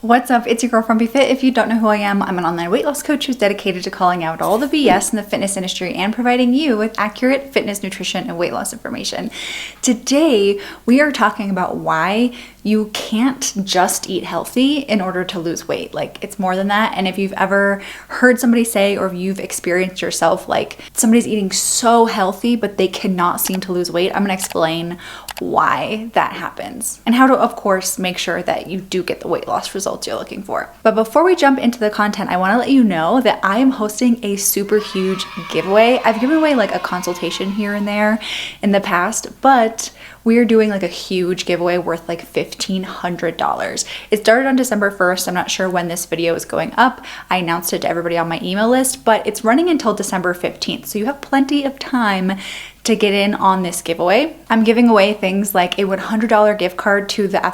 What's up? It's your girl from BeFit. If you don't know who I am, I'm an online weight loss coach who's dedicated to calling out all the BS in the fitness industry and providing you with accurate fitness, nutrition, and weight loss information. Today, we are talking about why you can't just eat healthy in order to lose weight. Like, it's more than that. And if you've ever heard somebody say, or if you've experienced yourself, like somebody's eating so healthy, but they cannot seem to lose weight, I'm gonna explain why that happens and how to, of course, make sure that you do get the weight loss results you're looking for. But before we jump into the content, I want to let you know that I am hosting a super huge giveaway. I've given away like a consultation here and there in the past, but we are doing like a huge giveaway worth like $1,500. It started on December 1st. I'm not sure when this video is going up. I announced it to everybody on my email list, but it's running until December 15th. So you have plenty of time to get in on this giveaway. I'm giving away things like a $100 gift card to the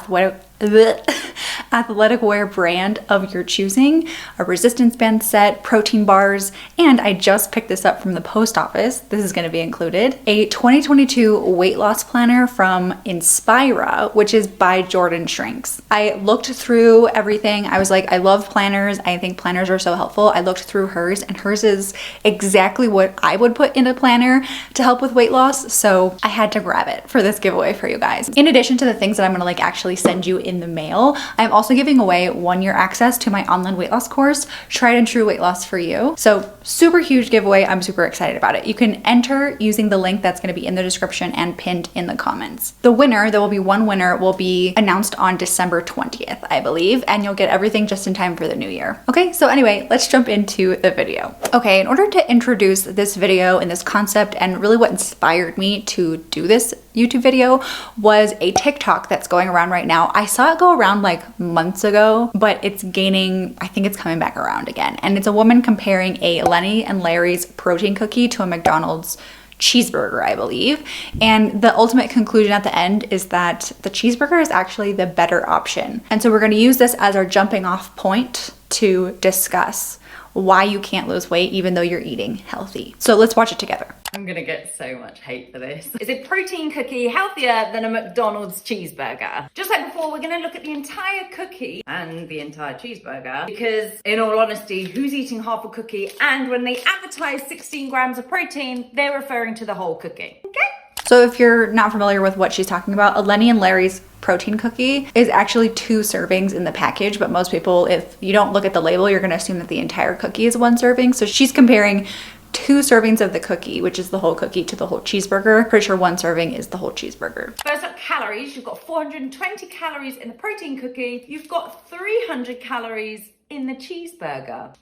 athletic wear brand of your choosing, a resistance band set, protein bars, and I just picked this up from the post office. This is going to be included. A 2022 weight loss planner from Inspira, which is by Jordan Shrinks. I looked through everything. I was like, I love planners. I think planners are so helpful. I looked through hers, and hers is exactly what I would put in a planner to help with weight loss. So I had to grab it for this giveaway for you guys. In addition to the things that I'm going to like actually send you in the mail, I'm also giving away 1-year access to my online weight loss course, Tried and True Weight Loss for You. So super huge giveaway. I'm super excited about it. You can enter using the link that's going to be in the description and pinned in the comments. The winner, there will be one winner, will be announced on December 20th, I believe, and you'll get everything just in time for the new year. Okay, so anyway, let's jump into the video. Okay, in order to introduce this video and this concept and really what inspired me to do this YouTube video was a TikTok that's going around right now. I saw it go around like months ago, but it's gaining, I think it's coming back around again. And it's a woman comparing a Lenny and Larry's protein cookie to a McDonald's cheeseburger, I believe. And the ultimate conclusion at the end is that the cheeseburger is actually the better option. And so we're going to use this as our jumping off point to discuss why you can't lose weight even though you're eating healthy. So let's watch it together. I'm gonna get so much hate for this. Is a protein cookie healthier than a McDonald's cheeseburger? Just like before, we're gonna look at the entire cookie and the entire cheeseburger, because in all honesty, who's eating half a cookie? And when they advertise 16 grams of protein, they're referring to the whole cookie, okay? So if you're not familiar with what she's talking about, a Lenny and Larry's protein cookie is actually 2 servings in the package, but most people, if you don't look at the label, you're gonna assume that the entire cookie is 1 serving. So she's comparing 2 servings of the cookie, which is the whole cookie, to the whole cheeseburger. Pretty sure 1 serving is the whole cheeseburger. First up, calories. You've got 420 calories in the protein cookie. You've got 300 calories in the cheeseburger.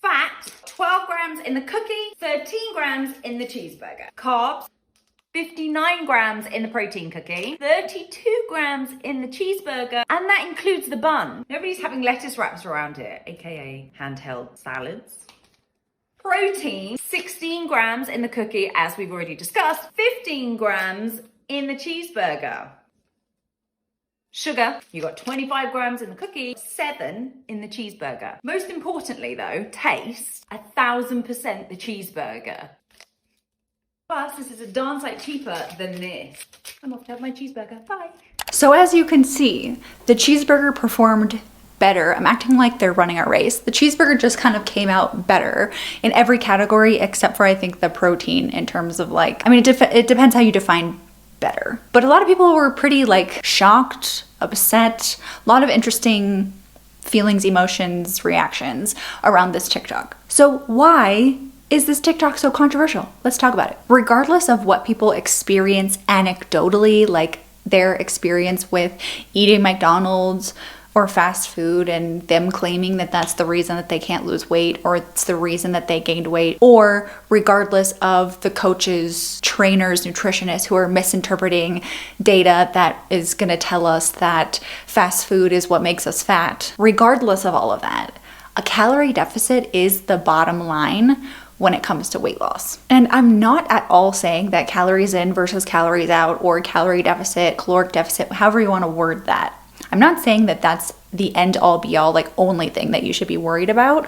Fat, 12 grams in the cookie, 13 grams in the cheeseburger. Carbs, 59 grams in the protein cookie, 32 grams in the cheeseburger, and that includes the bun. Nobody's having lettuce wraps around here, aka handheld salads. Protein, 16 grams in the cookie, as we've already discussed, 15 grams in the cheeseburger. Sugar, you got 25 grams in the cookie, 7 in the cheeseburger. Most importantly though, taste, 1000% the cheeseburger. Plus, this is a darn sight cheaper than this. I'm off to have my cheeseburger, bye. So as you can see, the cheeseburger performed better. I'm acting like they're running a race. The cheeseburger just kind of came out better in every category except for, I think, the protein in terms of like, I mean, it depends how you define better. But a lot of people were pretty like shocked, upset, a lot of interesting feelings, emotions, reactions around this TikTok. So why is this TikTok so controversial? Let's talk about it. Regardless of what people experience anecdotally, like their experience with eating McDonald's or fast food and them claiming that that's the reason that they can't lose weight or it's the reason that they gained weight, or regardless of the coaches, trainers, nutritionists who are misinterpreting data that is going to tell us that fast food is what makes us fat. Regardless of all of that, a calorie deficit is the bottom line when it comes to weight loss. And I'm not at all saying that calories in versus calories out or calorie deficit, caloric deficit, however you want to word that. I'm not saying that that's the end all be all, like only thing that you should be worried about.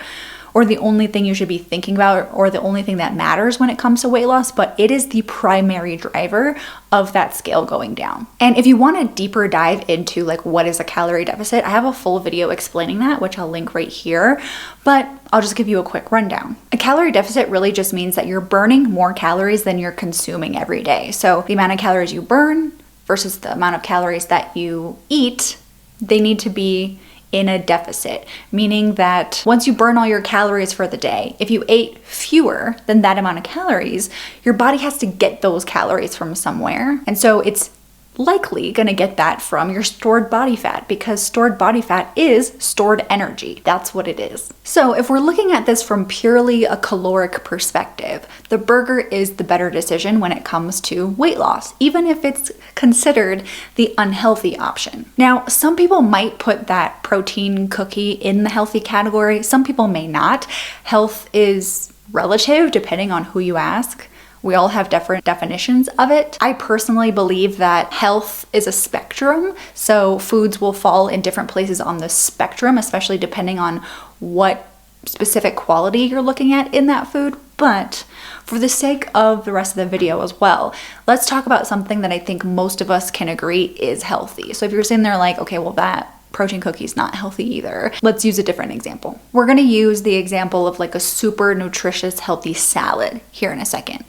or the only thing you should be thinking about or the only thing that matters when it comes to weight loss, but it is the primary driver of that scale going down. And if you want a deeper dive into like what is a calorie deficit, I have a full video explaining that, which I'll link right here, but I'll just give you a quick rundown. A calorie deficit really just means that you're burning more calories than you're consuming every day. So the amount of calories you burn versus the amount of calories that you eat, they need to be in a deficit, meaning that once you burn all your calories for the day, if you ate fewer than that amount of calories, your body has to get those calories from somewhere. And so it's likely going to get that from your stored body fat, because stored body fat is stored energy. That's what it is. So if we're looking at this from purely a caloric perspective, the burger is the better decision when it comes to weight loss, even if it's considered the unhealthy option. Now, some people might put that protein cookie in the healthy category. Some people may not. Health is relative depending on who you ask. We all have different definitions of it. I personally believe that health is a spectrum, so foods will fall in different places on the spectrum, especially depending on what specific quality you're looking at in that food. But for the sake of the rest of the video as well, let's talk about something that I think most of us can agree is healthy. So if you're sitting there like, okay, well that protein cookie is not healthy either, let's use a different example. We're gonna use the example of like a super nutritious, healthy salad here in a second.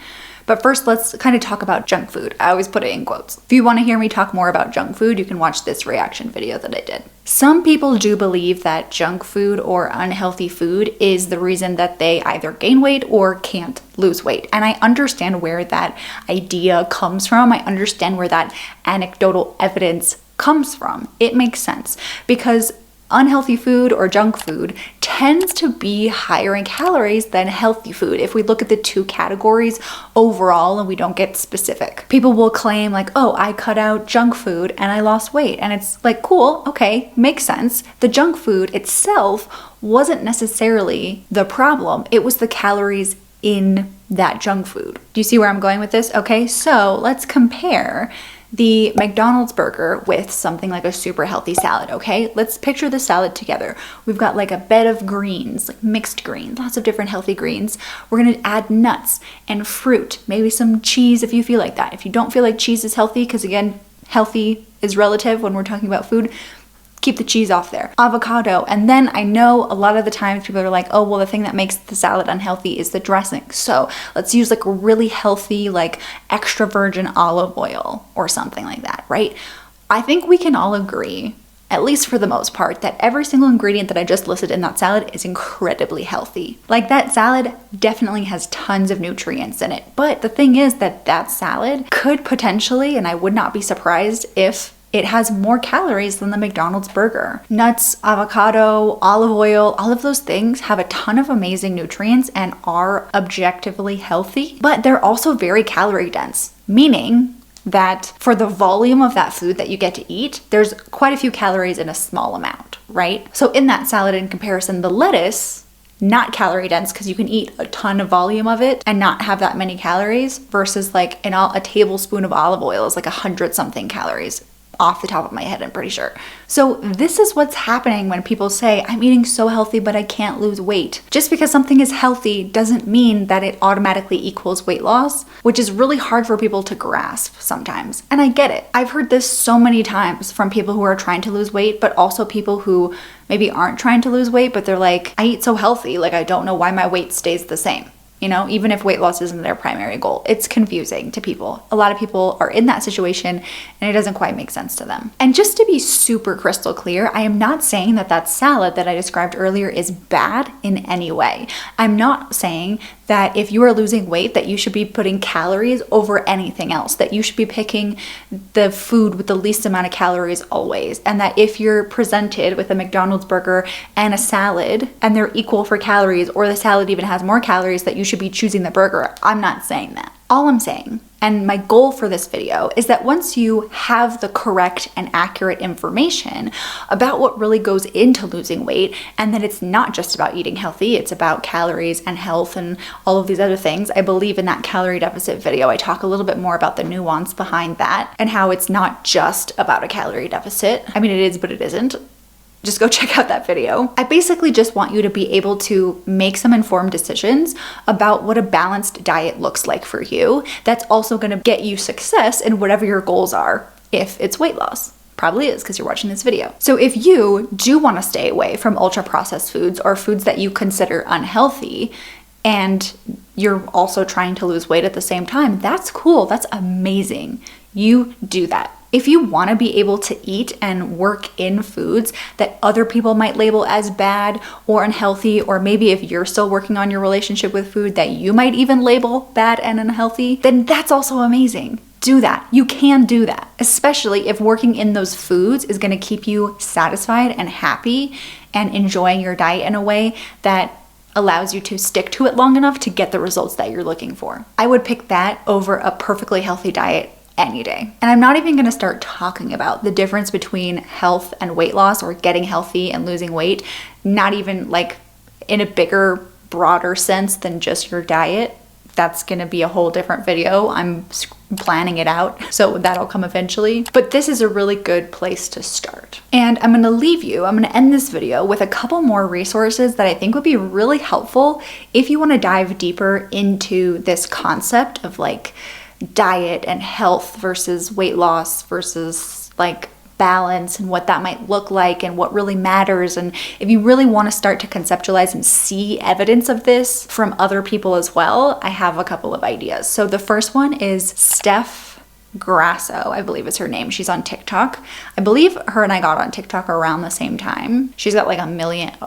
But first, let's kind of talk about junk food. I always put it in quotes. If you want to hear me talk more about junk food, you can watch this reaction video that I did. Some people do believe that junk food or unhealthy food is the reason that they either gain weight or can't lose weight. And I understand where that idea comes from. I understand where that anecdotal evidence comes from. It makes sense because unhealthy food or junk food tends to be higher in calories than healthy food if we look at the two categories overall and we don't get specific. People will claim like, oh, I cut out junk food and I lost weight. And it's like, cool, okay, makes sense. The junk food itself wasn't necessarily the problem. It was the calories in that junk food. Do you see where I'm going with this? Okay, so let's compare the McDonald's burger with something like a super healthy salad, okay? Let's picture the salad together. We've got like a bed of greens, like mixed greens, lots of different healthy greens. We're gonna add nuts and fruit, maybe some cheese if you feel like that. If you don't feel like cheese is healthy, because again, healthy is relative when we're talking about food, keep the cheese off there. Avocado. And then I know a lot of the times people are like, oh, well, the thing that makes the salad unhealthy is the dressing. So let's use like a really healthy, like extra virgin olive oil or something like that, right? I think we can all agree, at least for the most part, that every single ingredient that I just listed in that salad is incredibly healthy. Like that salad definitely has tons of nutrients in it. But the thing is that that salad could potentially, and I would not be surprised if it has more calories than the McDonald's burger. Nuts, avocado, olive oil, all of those things have a ton of amazing nutrients and are objectively healthy, but they're also very calorie dense, meaning that for the volume of that food that you get to eat, there's quite a few calories in a small amount, right? So in that salad, in comparison, the lettuce, not calorie dense because you can eat a ton of volume of it and not have that many calories, versus like a tablespoon of olive oil is like 100 something calories. Off the top of my head, I'm pretty sure. So this is what's happening when people say, I'm eating so healthy, but I can't lose weight. Just because something is healthy doesn't mean that it automatically equals weight loss, which is really hard for people to grasp sometimes. And I get it. I've heard this so many times from people who are trying to lose weight, but also people who maybe aren't trying to lose weight, but they're like, I eat so healthy, like I don't know why my weight stays the same. You know, even if weight loss isn't their primary goal, it's confusing to people. A lot of people are in that situation and it doesn't quite make sense to them. And just to be super crystal clear, I am not saying that that salad that I described earlier is bad in any way. I'm not saying that if you are losing weight that you should be putting calories over anything else, that you should be picking the food with the least amount of calories always, and that if you're presented with a McDonald's burger and a salad and they're equal for calories, or the salad even has more calories, that you should be choosing the burger. I'm not saying that. All I'm saying, and my goal for this video, is that once you have the correct and accurate information about what really goes into losing weight, and that it's not just about eating healthy, it's about calories and health and all of these other things. I believe in that calorie deficit video, I talk a little bit more about the nuance behind that and how it's not just about a calorie deficit. I mean, it is, but it isn't. just go check out that video. I basically just want you to be able to make some informed decisions about what a balanced diet looks like for you. That's also going to get you success in whatever your goals are, if it's weight loss. Probably is because you're watching this video. So if you do want to stay away from ultra processed foods or foods that you consider unhealthy, and you're also trying to lose weight at the same time, that's cool. That's amazing. You do that. If you want to be able to eat and work in foods that other people might label as bad or unhealthy, or maybe if you're still working on your relationship with food that you might even label bad and unhealthy, then that's also amazing. Do that. You can do that, especially if working in those foods is going to keep you satisfied and happy and enjoying your diet in a way that allows you to stick to it long enough to get the results that you're looking for. I would pick that over a perfectly healthy diet any day. And I'm not even going to start talking about the difference between health and weight loss, or getting healthy and losing weight, not even like in a bigger, broader sense than just your diet. That's going to be a whole different video. I'm planning it out, so that'll come eventually. But this is a really good place to start. And I'm going to end this video with a couple more resources that I think would be really helpful if you want to dive deeper into this concept of like diet and health versus weight loss versus like balance and what that might look like and what really matters. And if you really want to start to conceptualize and see evidence of this from other people as well, I have a couple of ideas. So the first one is Steph Grasso, I believe is her name. She's on TikTok. I believe her and I got on TikTok around the same time. She's got like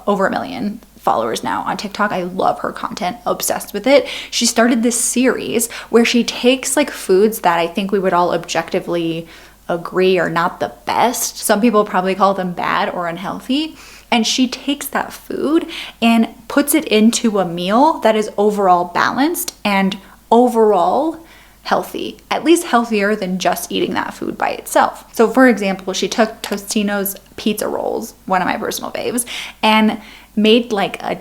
over a million followers now on TikTok. I love her content, obsessed with it. She started this series where she takes like foods that I think we would all objectively agree are not the best. Some people probably call them bad or unhealthy. And she takes that food and puts it into a meal that is overall balanced and overall healthy, at least healthier than just eating that food by itself. So for example, she took Tostino's pizza rolls, one of my personal faves, and made like a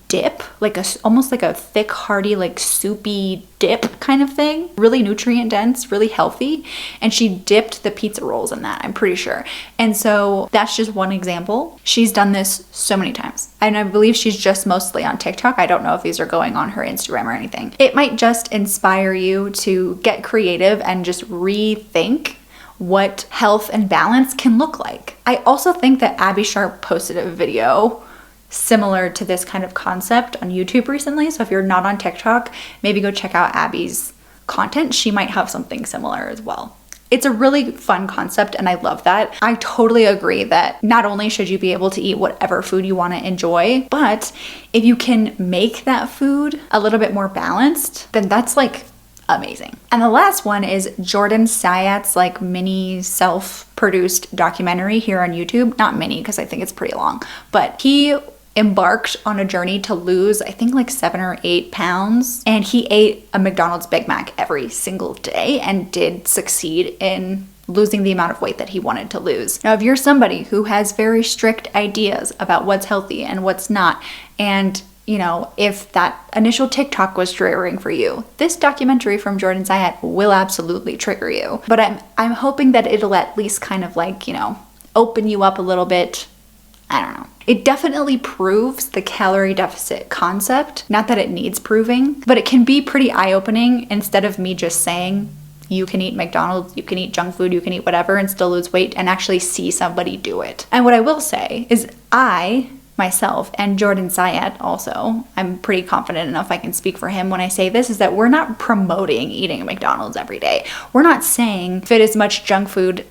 dip, like almost like a thick, hearty, like soupy dip kind of thing. Really nutrient dense, really healthy. And she dipped the pizza rolls in that, I'm pretty sure. And so that's just one example. She's done this so many times. And I believe she's just mostly on TikTok. I don't know if these are going on her Instagram or anything. It might just inspire you to get creative and just rethink what health and balance can look like. I also think that Abby Sharp posted a video similar to this kind of concept on YouTube recently. So if you're not on TikTok, maybe go check out Abby's content. She might have something similar as well. It's a really fun concept and I love that. I totally agree that not only should you be able to eat whatever food you want to enjoy, but if you can make that food a little bit more balanced, then that's like amazing. And the last one is Jordan Syatt's like mini self-produced documentary here on YouTube. Not mini because I think it's pretty long, but he embarked on a journey to lose, I think like 7 or 8 pounds. And he ate a McDonald's Big Mac every single day and did succeed in losing the amount of weight that he wanted to lose. Now, if you're somebody who has very strict ideas about what's healthy and what's not, and you know, if that initial TikTok was triggering for you, this documentary from Jordan Syatt will absolutely trigger you. But I'm hoping that it'll at least kind of like, you know, open you up a little bit. I don't know. It definitely proves the calorie deficit concept. Not that it needs proving, but it can be pretty eye-opening instead of me just saying, you can eat McDonald's, you can eat junk food, you can eat whatever and still lose weight, and actually see somebody do it. And what I will say is myself and Jordan Syatt also, I'm pretty confident enough I can speak for him when I say this, is that we're not promoting eating McDonald's every day. We're not saying fit as much junk food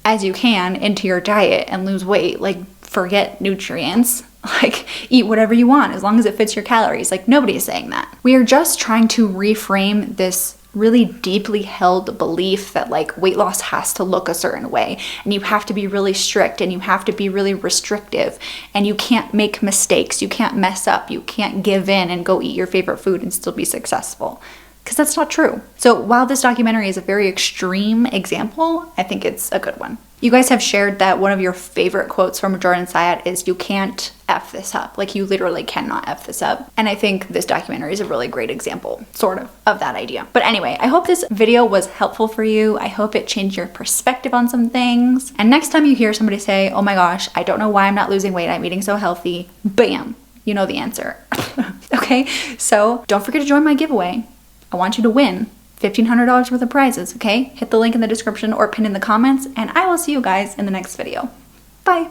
as you can into your diet and lose weight. Like, forget nutrients. Like, eat whatever you want as long as it fits your calories. Like, nobody is saying that. We are just trying to reframe this really deeply held belief that like weight loss has to look a certain way and you have to be really strict and you have to be really restrictive and you can't make mistakes, you can't mess up, you can't give in and go eat your favorite food and still be successful. Because that's not true. So while this documentary is a very extreme example, I think it's a good one. You guys have shared that one of your favorite quotes from Jordan Syatt is, "You can't F this up." Like, you literally cannot F this up. And I think this documentary is a really great example, sort of that idea. But anyway, I hope this video was helpful for you. I hope it changed your perspective on some things. And next time you hear somebody say, "Oh my gosh, I don't know why I'm not losing weight, I'm eating so healthy," bam, you know the answer. Okay, so don't forget to join my giveaway. I want you to win $1,500 worth of prizes, okay? Hit the link in the description or pin in the comments, and I will see you guys in the next video. Bye.